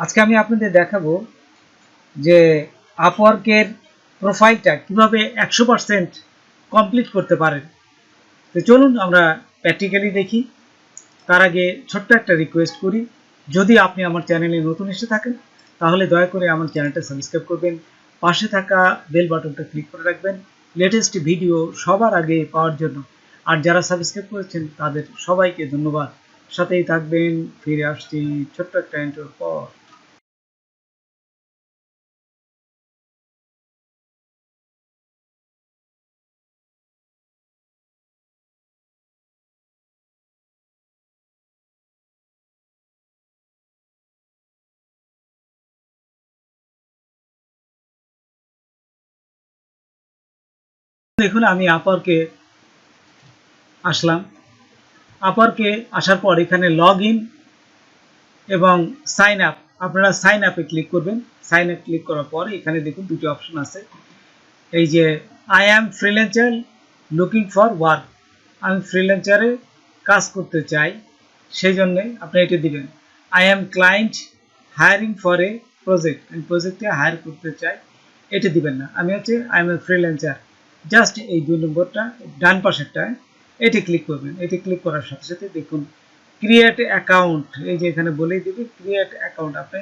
আজকে আমি আপনাদের দেখাবো যে আপওয়ার্কের প্রোফাইলটা কিভাবে 100% কমপ্লিট করতে পারেন। তো চলুন আমরা প্র্যাকটিক্যালি দেখি। তার আগে ছোট্ট একটা রিকোয়েস্ট করি, যদি আপনি আমার চ্যানেলে নতুন এসে থাকেন তাহলে দয়া করে আমার চ্যানেলটা সাবস্ক্রাইব করবেন, পাশে থাকা বেল বাটনটা ক্লিক করে রাখবেন লেটেস্ট ভিডিও সবার আগে পাওয়ার জন্য। আর যারা সাবস্ক্রাইব করেছেন তাদের সবাইকে ধন্যবাদ। সাথেই থাকবেন, ফিরে আসছি ছোট্ট একটা ইন্ট্রোর পর। দেখুন আমি আপওয়ার্কে আসলাম। আপওয়ার্কে আসার পর এখানে লগ ইন এবং সাইন আপ, আপনারা সাইন আপে ক্লিক করবেন। সাইন আপ ক্লিক করার পর এখানে দেখুন দুটি অপশন আছে। এই যে I am freelancer looking for work, আমি ফ্রিল্যান্সারে কাজ করতে চাই, সেই জন্যে আপনি এটি দিবেন। I am client hiring for a project, আমি প্রজেক্টে হায়ার করতে চাই, এটি দিবেন না। আমি হচ্ছে I M a freelancer, just এই 2 নম্বরটা ডান পাশেরটা এটি ক্লিক করবেন। এটি ক্লিক করার সাথে সাথে দেখুন ক্রিয়েট অ্যাকাউন্ট, এই যে এখানে বলেই দেবে ক্রিয়েট অ্যাকাউন্ট, আপনি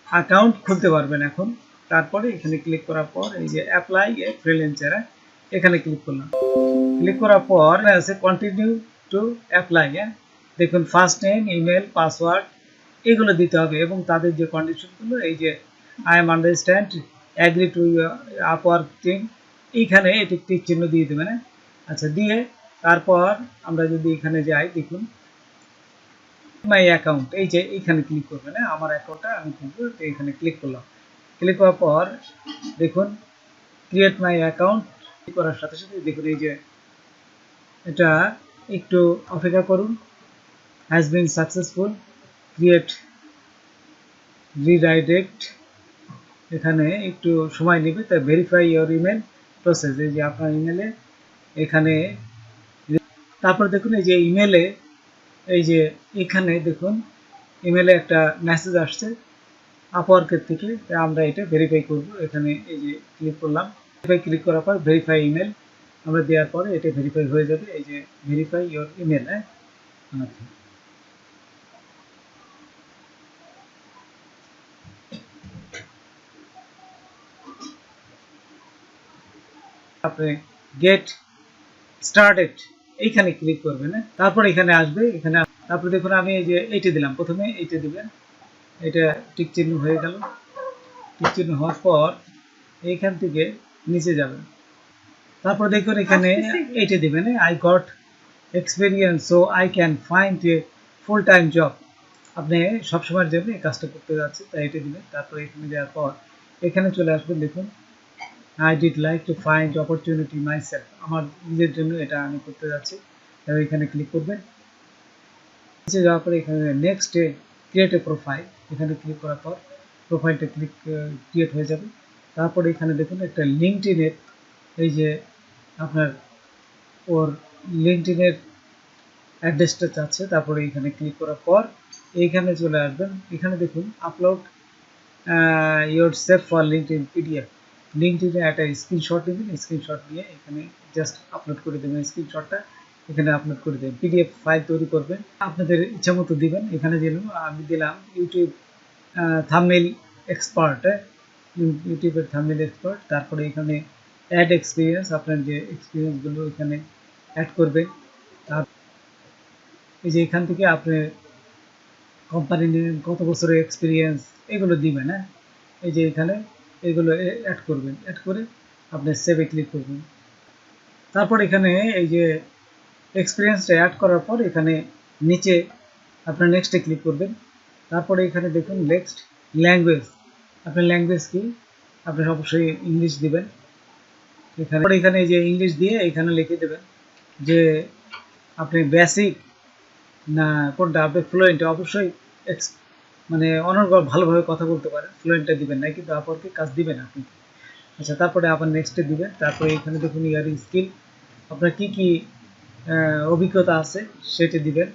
অ্যাকাউন্ট খুলতে পারবেন এখন। তারপরে এখানে ক্লিক করার পর এই যে অ্যাপ্লাই এ ফ্রিল্যান্সার, এখানে ক্লিক করলাম। ক্লিক করার পর আছে কন্টিনিউ টু অ্যাপ্লাই। দেখুন ফার্স্ট নেম, ইমেল, পাসওয়ার্ড এগুলো দিতে হবে এবং তাদের যে কন্ডিশনগুলো, এই যে I am understand, agree to Upwork team, এইখানে এটি টিক চিহ্ন দিয়ে দেবেন। আচ্ছা, দিয়ে তারপর আমরা যদি এখানে যাই, দেখুন মাই অ্যাকাউন্ট, এই যে এইখানে ক্লিক করবেন। আমার অ্যাকাউন্টটা আমি খুলবো, এখানে ক্লিক করলাম। ক্লিক করার পর দেখুন ক্রিয়েট মাই অ্যাকাউন্ট করার সাথে সাথে দেখুন এই যে এটা একটু অপেক্ষা করুন, has been successful, create redirect, এখানে একটু সময় নেবে। তাই ভেরিফাই ইওর ইমেল প্রসেস, এই যে আপনার ইমেলে এখানে, তারপর দেখুন এই যে ইমেলে, এই যে এখানে দেখুন ইমেলে একটা মেসেজ আসছে আপওয়ার্কের থেকে, আমরা এটা ভেরিফাই করব। এখানে এই যে ক্লিক করলাম, ভেরিফাই ক্লিক করার পর ভেরিফাই ইমেল আমরা দেওয়ার পরে এটা ভেরিফাই হয়ে যাবে। এই যে ভেরিফাই ইওর ইমেল। আচ্ছা, আপনি গেট স্টার্টেড এইখানে ক্লিক করবেন। তারপর এখানে আসবে, এখানে তারপর দেখুন আমি এই যে এইটা দিলাম, প্রথমে এইটা দিবেন, এটা টিক চিহ্ন হয়ে গেল। টিক চিহ্ন হওয়ার পর এইখান থেকে নিচে যাবেন। তারপর দেখুন এখানে এইটা দিবেন, I got experience so I can find a full time job, আপনি সবসময়ের জন্য এই কাজটা করতে যাচ্ছে, তাই এটা দিবেন। তারপর এখানে যাওয়ার পর এখানে চলে আসবেন। দেখুন I did like to find opportunity myself, আমার নিজের জন্য এটা আমি করতে যাচ্ছি, তাই এখানে ক্লিক করবেন। নিচে যাওয়ার পরে এখানে নেক্সট ক্রিয়েট এ প্রোফাইল, এখানে ক্লিক করার পর প্রোফাইলটা ক্রিয়েট হয়ে যাবে। তারপরে এখানে দেখুন একটা লিঙ্কডইনের, এই যে আপনার ওর লিঙ্কডইনের অ্যাড্রেসটা চাচ্ছে। তারপরে এখানে ক্লিক করার পর এইখানে চলে আসবেন। এখানে দেখুন upload your save for LinkedIn PDF, লিঙ্কডইনে একটা স্ক্রিনশট নেবেন, স্ক্রিনশট নিয়ে এখানে জাস্ট আপলোড করে দেবেন। স্ক্রিনশটটা এখানে আপলোড করে দেবেন, পিডিএফ ফাইল তৈরি করবেন, আপনাদের ইচ্ছা মতো দিবেন। এখানে দিলাম, আমি দিলাম ইউটিউব থাম্বনেইল এক্সপার্ট, ইউটিউবের থাম্বনেইল এক্সপার্ট। তারপরে এখানে অ্যাড এক্সপিরিয়েন্স, আপনার যে এক্সপিরিয়েন্সগুলো এখানে অ্যাড করবেন। তার এই যে এখান থেকে আপনি কোম্পানি নেম, কত বছরের এক্সপিরিয়েন্স এগুলো দিবেন। এই যে এখানে এগুলো অ্যাড করবেন, অ্যাড করে আপনি সেভে ক্লিক করবেন। তারপর এখানে এই যে এক্সপিরিয়েন্সটা অ্যাড করার পর এখানে নিচে আপনার নেক্সটে ক্লিক করবেন। তারপরে এখানে দেখুন নেক্সট ল্যাঙ্গুয়েজ, আপনার ল্যাঙ্গুয়েজ কি, আপনি অবশ্যই ইংলিশ দিবেন। এখানে এই যে ইংলিশ দিয়ে এখানে লিখে দেবেন যে আপনি বেসিক না কোনটা, আপনি ফ্লুয়েন্ট, অবশ্যই মানে অনর্গল ভালোভাবে কথা বলতে পারেন, ফ্লুয়েন্টটা দিবেন না, কিন্তু আপরকে কাজ দিবেন আপনি। আচ্ছা, তারপরে আবার নেক্সটে দিবেন। তারপরে এখানে দেখুন ইয়ার স্কিল, আপনার কি কি অভিজ্ঞতা আছে সেটা দিবেন।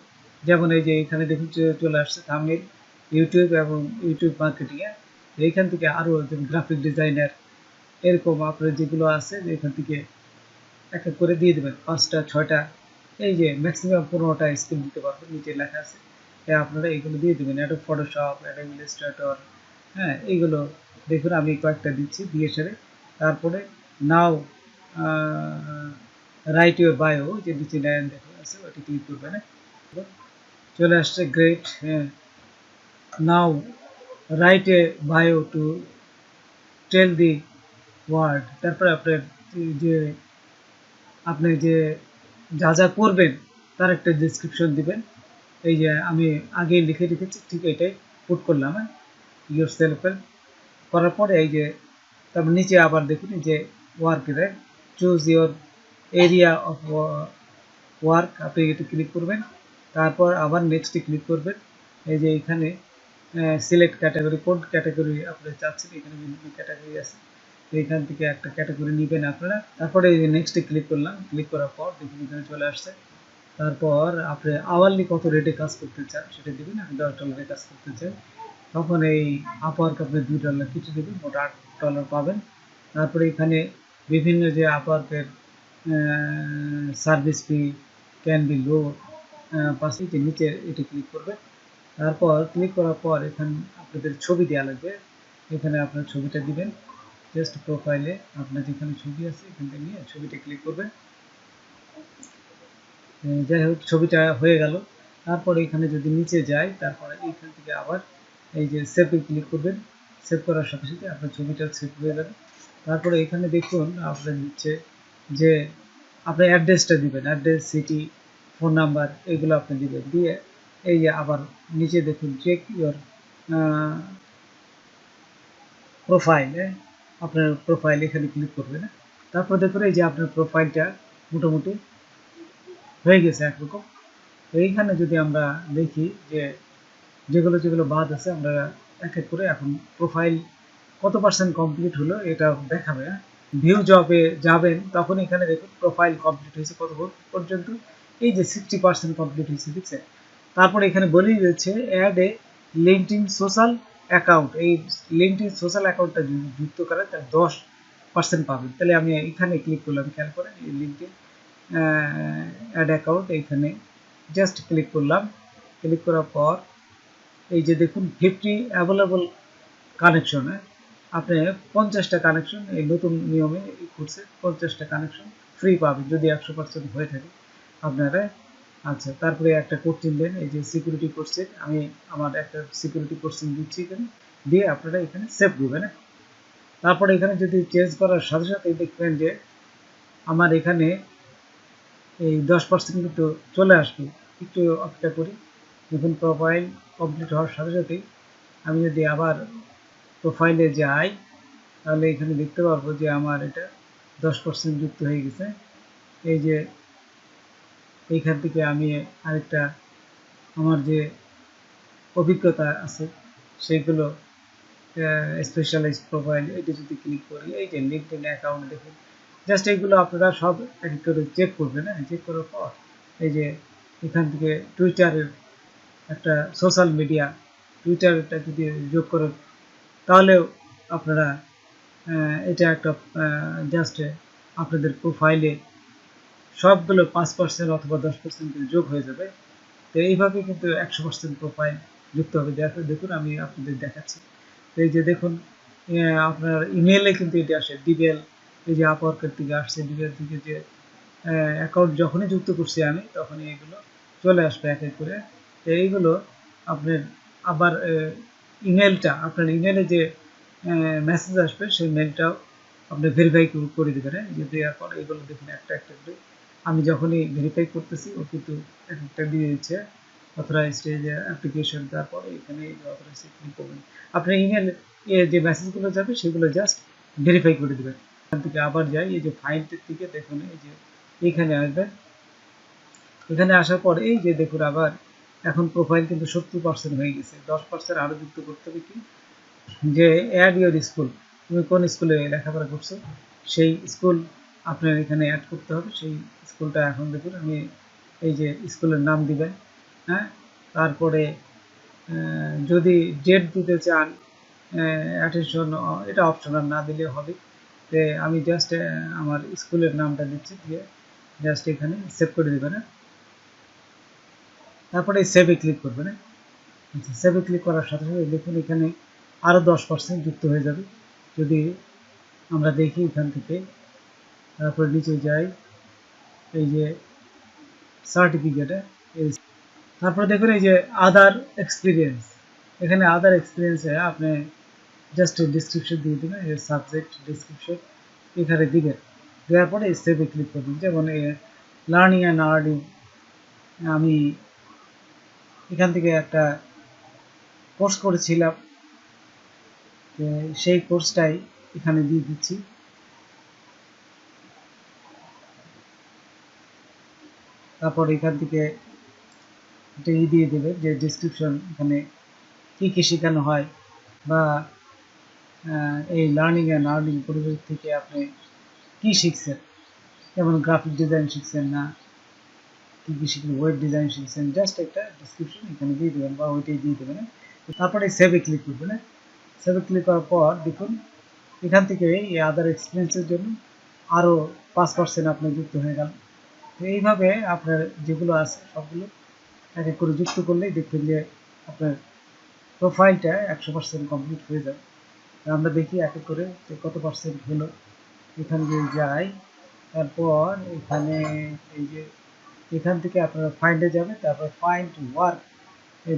যেমন এই যে এখানে দেখুন চলে আসছে থাম্বনেইল, ইউটিউব এবং ইউটিউব মার্কেটিংয়ে। এইখান থেকে আরও গ্রাফিক ডিজাইনার এরকম আপনার যেগুলো আছে এখান থেকে এক এক করে দিয়ে দেবেন 5টা 6টা, এই যে ম্যাক্সিমাম 15টা স্কিল দিতে পারবেন, নিচে লেখা আছে। আপনারা এইগুলো দিয়ে দেবেন, অ্যাডোব ফটোশপ, অ্যাডোব ইলাস্ট্রেটর, হ্যাঁ এইগুলো দেখুন আমি কয়েকটা দিচ্ছি দিয়ে সেরে। তারপরে নাও রাইট ইউর বায়ো, যে নিচে লাইন দেখা আছে ওটা ক্লিক করবেন, চলে আসছে গ্রেট। হ্যাঁ, now write a bio to tell the world. তারপরে আপনি যে যা যা করবেন তার একটা ডিসক্রিপশন দিবেন। এই যে আমি আগে লিখে রেখেছি ঠিক এটাই পুট করলাম, হ্যাঁ, ইউর সেলফের করার পরে এই যে তারপর নিচে আবার দেখুন যে ওয়ার্কের choose your area of work, আপনি এটা ক্লিক করবেন। তারপর আবার নেক্সটে ক্লিক করবেন। এই যে এখানে সিলেক্ট ক্যাটাগরি, কোন ক্যাটাগরি আপনি চাচ্ছেন, এখানে বিভিন্ন ক্যাটাগরি আছে, এইখান থেকে একটা ক্যাটাগরি নেবেন আপনারা। তারপরে এই যে নেক্সটে ক্লিক করলাম, ক্লিক করার পর দেখুন এখানে চলে আসছে। তারপর আপনি আওয়ারলি কত রেটে কাজ করতে চান সেটা দেবেন। আমি $10 কাজ করতে চাই, তখন এই আপওয়ার্ক আপনি $2 কিছু দেবেন, মোট $8 পাবেন। তারপরে এখানে বিভিন্ন যে আপওয়ার্কের সার্ভিস ফি ক্যান বি লো, পাশে যে নিচে এটি ক্লিক করবে। তারপর ক্লিক করার পর এখানে আপনাদের ছবি দেওয়া লাগবে, এখানে আপনার ছবিটা দিবেন। জাস্ট প্রোফাইলে আপনার যেখানে ছবি আছে এখান থেকে নিয়ে ছবিটা ক্লিক করবেন। যাই হোক ছবিটা হয়ে গেল। তারপর এখানে যদি নিচে যায়, তারপরে এইখান থেকে আবার এই যে সেভে ক্লিক করবেন। সেভ করার সাথে সাথে আপনার ছবিটা সেভ হয়ে যাবে। তারপরে এখানে দেখুন আপনার দিচ্ছে যে আপনি অ্যাড্রেসটা দিবেন, অ্যাড্রেস, সিটি, ফোন নাম্বার এগুলো আপনি দিবেন। দিয়ে এই যে আবার নিচে দেখুন চেক ইউর প্রোফাইল, আপনার প্রোফাইল এখানে ক্লিক করবেন। তারপর দেখুন এই যে আপনার প্রোফাইলটা মোটামুটি হয়ে গেছে একরকম। এইখানে যদি আমরা দেখি যে যেগুলো বাদ আছে, আমরা এক এক করে এখন প্রোফাইল কত পার্সেন্ট কমপ্লিট হলো এটা দেখাবে। ভিউ জবে যাবেন তখন এখানে দেখুন প্রোফাইল কমপ্লিট হয়েছে কত পর্যন্ত, এই যে 60% কমপ্লিট হয়েছে, দেখছেন। তারপরে এখানে বলেই দিচ্ছে add a LinkedIn social account, এই লিঙ্কডইন সোশ্যাল অ্যাকাউন্টটা যুক্ত করে তার 10% পাবেন। তাহলে আমি এখানে ক্লিক করলাম, খেয়াল করেন এই লিঙ্কডইন অ্যাড অ্যাকাউন্ট, এইখানে জাস্ট ক্লিক করলাম। ক্লিক করার পর এই যে দেখুন 50 অ্যাভেলেবল কানেকশন, আপনি 50টা কানেকশন এই নতুন নিয়মে করছে, 50টা কানেকশন ফ্রি পাবেন যদি 100% হয়ে থাকে আপনারা। আচ্ছা, তারপরে একটা কোশ্চেন দেন, এই যে সিকিউরিটি কোশ্চেন, আমি আমার একটা সিকিউরিটি কোশ্চেন দিচ্ছি এখানে, দিয়ে আপনারা এখানে সেভ দিবেন। তারপরে এখানে যদি চেঞ্জ করার সাথে সাথে দেখবেন যে আমার এখানে এই 10% কিন্তু চলে আসবে। একটু অপেক্ষা করি, দেখুন প্রোফাইল কমপ্লিট হওয়ার সাথে সাথেই আমি যদি আবার প্রোফাইলে যাই তাহলে এখানে দেখতে পারবো যে আমার এটা 10% যুক্ত হয়ে গেছে। এই যে এইখান থেকে আমি আরেকটা আমার যে অভিজ্ঞতা আছে সেগুলো স্পেশালাইজ প্রোফাইল, এটা যদি ক্লিক করি, এই যে লিঙ্কডইন অ্যাকাউন্ট দেখুন, জাস্ট এইগুলো আপনারা সব এক করে চেক করবেন। চেক করার পর এই যে এখান থেকে টুইটারের একটা সোশ্যাল মিডিয়া, টুইটারটা যদি যোগ করেন তাহলেও আপনারা এটা একটা জাস্ট আপনাদের প্রোফাইলে সবগুলো 5% অথবা 10% যোগ হয়ে যাবে। তো এইভাবে কিন্তু 100% প্রোফাইল যুক্ত হবে। দেখুন আমি আপনাদের দেখাচ্ছি। তো এই যে দেখুন আপনার ইমেলে কিন্তু এটা আসে ডিবেল, এই যে আপওয়ার্কের থেকে আসছে, ডিবেল থেকে যে অ্যাকাউন্ট যখনই যুক্ত করছি আমি তখনই এগুলো চলে আসবে এক এক করে। তো এইগুলো আপনার আবার ইমেলটা, আপনার ইমেলে যে মেসেজ আসবে সেই মেলটাও আপনি ভেরিফাই করে দেবেন। যে দেওয়ার পর এগুলো দেখুন একটা একটা করে আমি যখনই ভেরিফাই করতেছি ও কিন্তু একটা দিয়ে দিচ্ছে অথরাইজড যে অ্যাপ্লিকেশন। তারপরে এখানে অথরাইজড ক্লিক করবেন, আপনার ইমেল যে মেসেজগুলো যাবে সেগুলো জাস্ট ভেরিফাই করে দেবেন। এখান থেকে আবার যাই, এই যে ফাইলটির দিকে দেখুন, এই যে এইখানে আসবেন। এখানে আসার পর এই যে দেখুন আবার এখন প্রোফাইল কিন্তু 70% হয়ে গেছে, 10% আরও যুক্ত করতে হবে কি, যে অ্যাড ইউর স্কুল, তুমি কোন স্কুলে লেখাপড়া করছো সেই স্কুল আপনার এখানে অ্যাড করতে হবে। সেই স্কুলটা এখন দেখুন আমি এই যে স্কুলের নাম দিবেন, হ্যাঁ, তারপরে যদি ডেট দিতে চান অ্যাটেনশন, এটা অপশনাল, না দিলে হবে। তো আমি জাস্ট আমার স্কুলের নামটা দিচ্ছি, দিয়ে জাস্ট এখানে সেভ করে দেবেন। তারপরে সেভে ক্লিক করবেন। সেভে ক্লিক করার সাথে সাথে দেখুন এখানে আরও 10% যুক্ত হয়ে যাবে। যদি আমরা দেখি এখান থেকে, তারপর নিচে যাই, এই যে সার্টিফিকেটে, তারপরে দেখুন এই যে আদার এক্সপিরিয়েন্স, এখানে আদার এক্সপিরিয়েন্সে আপনি জাস্ট ডিসক্রিপশন দিয়ে দেবেন, এর সাবজেক্ট ডিসক্রিপশন এখানে দিবেন। দেওয়ার পরে সেভে ক্লিক করবেন। যেমন লার্নিং অ্যান্ড আর্নিং, আমি এখান থেকে একটা কোর্স করেছিলাম, সেই কোর্সটাই এখানে দিয়ে দিচ্ছি। তারপর এখান থেকে এটা দিয়ে দেবে যে ডিসক্রিপশন, এখানে কী কী শেখানো হয়, বা এই লার্নিং অ্যান্ড আর্নিং পরিবেশ থেকে আপনি কী শিখছেন, যেমন গ্রাফিক ডিজাইন শিখছেন না কী কী শিখলেন, ওয়েব ডিজাইন শিখছেন, জাস্ট একটা ডিসক্রিপশন এখানে দিয়ে দেবেন বা ওইটাই দিয়ে দেবেন। তারপরে সেভে ক্লিক করবেন। সেভে ক্লিক করার পর দেখুন এখান থেকে এই আদার এক্সপিরিয়েন্সের জন্য আরও 5% আপনার যুক্ত হয়ে গেল। তো এইভাবে আপনার যেগুলো আছে সবগুলো এক এক করে যুক্ত করলেই দেখবেন যে আপনার প্রোফাইলটা 100% কমপ্লিট হয়ে যাবে। আমরা দেখি এক এক করে যে কত পার্সেন্ট হলো। এখানে যদি যাই, তারপর এখানে এই যে এখান থেকে আপনারা ফাইন্ডে যাবে, তারপর ফাইন্ড ওয়ার্ক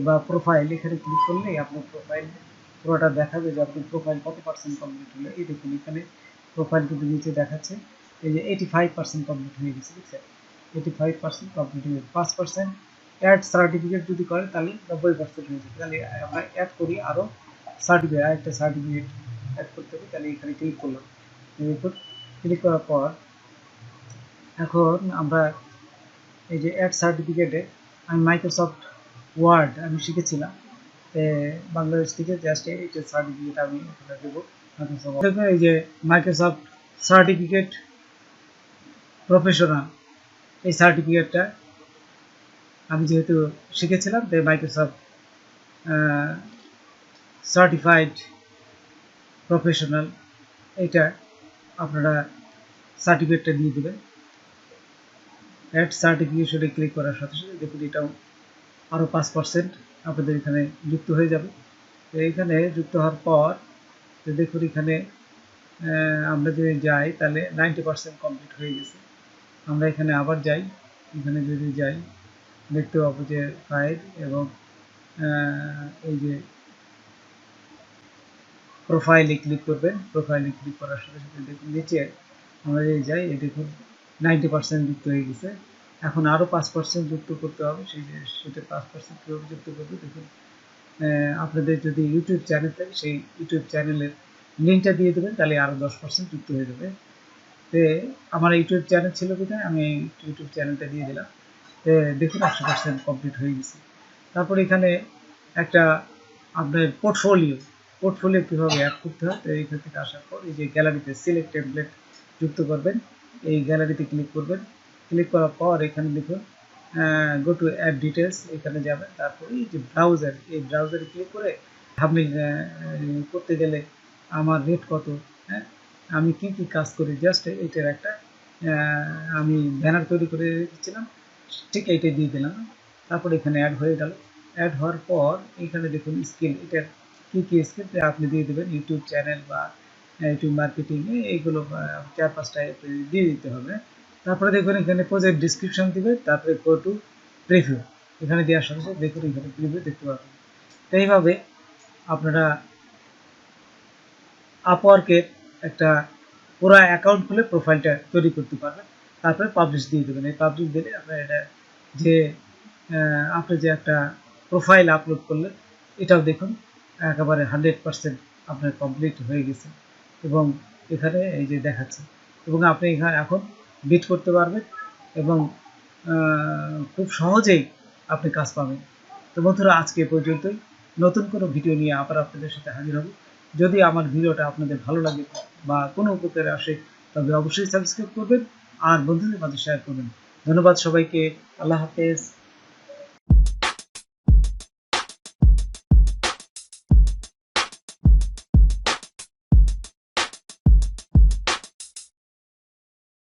বা প্রোফাইল, এখানে ক্লিক করলেই আপনার প্রোফাইল পুরোটা দেখাবে যে আপনার প্রোফাইল কত পার্সেন্ট কমপ্লিট হলো। এই দেখুন এখানে প্রোফাইল কিন্তু নিচে দেখাচ্ছে এই যে 85% কমপ্লিট হয়ে গেছে, বুঝছেন? 85% কমপ্লিট হয়ে গেছে। 5% অ্যাড সার্টিফিকেট যদি করে তাহলে 90% হয়ে যাবে। তাহলে আমরা অ্যাড করি আরও সার্টিফিকেট, আরেকটা সার্টিফিকেট অ্যাড করতে হবে। তাহলে এখানে ক্লিক করলাম। দেখুন ক্লিক করার পর এখন আমরা এই যে অ্যাড সার্টিফিকেটে আমি মাইক্রোসফট ওয়ার্ড আমি শিখেছিলাম, বাংলাদেশ থেকে জাস্ট এইটা সার্টিফিকেট আমি দেবো। এই যে মাইক্রোসফট সার্টিফিকেট প্রফেশনাল, এই সার্টিফিকেটটা আমি যেহেতু শিখেছিলাম, তাই মাইক্রোসফট সার্টিফাইড প্রফেশনাল, এটা আপনারা সার্টিফিকেটটা দিয়ে দেবেন। অ্যাড সার্টিফিকেশনে ক্লিক করার সাথে সাথে দেখুন এটাও আরও 5% আপনাদের এখানে যুক্ত হয়ে যাবে। তো এইখানে যুক্ত হওয়ার পর দেখুন এখানে আমরা যদি যাই তাহলে 90% কমপ্লিট হয়ে গেছে। আমরা এখানে আবার যাই, এখানে যদি যাই দেখতে পাবো যে ফাইল এবং এই যে প্রোফাইলে ক্লিক করবেন। প্রোফাইলে ক্লিক করার সাথে সাথে দেখুন নিচে আমরা যদি যাই, দেখুন 90% যুক্ত হয়ে গেছে। এখন আরও 5% যুক্ত করতে হবে। সেটা 5% কীভাবে যুক্ত করবে দেখুন, আপনাদের যদি ইউটিউব চ্যানেল থাকে সেই ইউটিউব চ্যানেলের লিঙ্কটা দিয়ে দেবেন, তাহলে আরও 10% যুক্ত হয়ে যাবে। তো আমার ইউটিউব চ্যানেল ছিল কোথায়, আমি ইউটিউব চ্যানেলটা দিয়ে দিলাম। তো দেখুন 100% কমপ্লিট হয়ে গেছে। তারপর এখানে একটা আপনার পোর্টফোলিও কীভাবে অ্যাড করতে হয়, তো এইখান থেকে আসার পর এই যে গ্যালারিতে সিলেক্ট টেমপ্লেট যুক্ত করবেন, এই গ্যালারিতে ক্লিক করবেন। ক্লিক করার পর এখানে দেখুন গো টু অ্যাড ডিটেলস, এখানে যাবেন। তারপরে এই যে ব্রাউজার, এই ব্রাউজারে ক্লিক করে থাম্বনেল করতে গেলে আমার রেট কত, হ্যাঁ আমি কি কি কাজ করি, জাস্ট এটার একটা আমি ব্যানার তৈরি করে দিচ্ছিলাম, ঠিক এইটা দিয়ে দিলাম। তারপর এখানে অ্যাড হয়ে গেল। অ্যাড হওয়ার পর এখানে দেখুন স্কিল, এটার কী কী স্কিল আপনি দিয়ে দেবেন, ইউটিউব চ্যানেল বা ইউটিউব মার্কেটিং, এইগুলো 4-5টা দিয়ে দিতে হবে। তারপরে দেখুন এখানে প্রজেক্ট ডিসক্রিপশন দিবে, তারপরে গো টু প্রিভিউ, এখানে দেওয়ার সাথে সাথে দেখুন এখানে প্রিভিউ দেখতে পাবেন। তো এইভাবে আপনারা আপওয়ার্কের একটা পুরো অ্যাকাউন্ট খুলে প্রোফাইলটা তৈরি করতে পারবেন। তারপরে পাবলিশ দিয়ে দেবেন। এই পাবলিশ দিলে আপনার এটা যে আপনি যে একটা প্রোফাইল আপলোড করলেন, এটাও দেখুন একেবারে 100% আপনার কমপ্লিট হয়ে গেছে এবং এখানে এই যে দেখাচ্ছে, এবং আপনি এখানে এখন বিট করতে পারবেন এবং খুব সহজেই আপনি কাজ পাবেন। তো বন্ধুরা, আজকে এ পর্যন্তই। নতুন কোনো ভিডিও নিয়ে আবার আপনাদের সাথে হাজির হব। যদি আমার ভিডিওটা আপনাদের ভালো লাগে বা কোনো উপকারে আসে, তবে অবশ্যই সাবস্ক্রাইব করবেন আর বন্ধুদের মাঝে শেয়ার করবেন। ধন্যবাদ সবাইকে। আল্লাহ হাফেজ।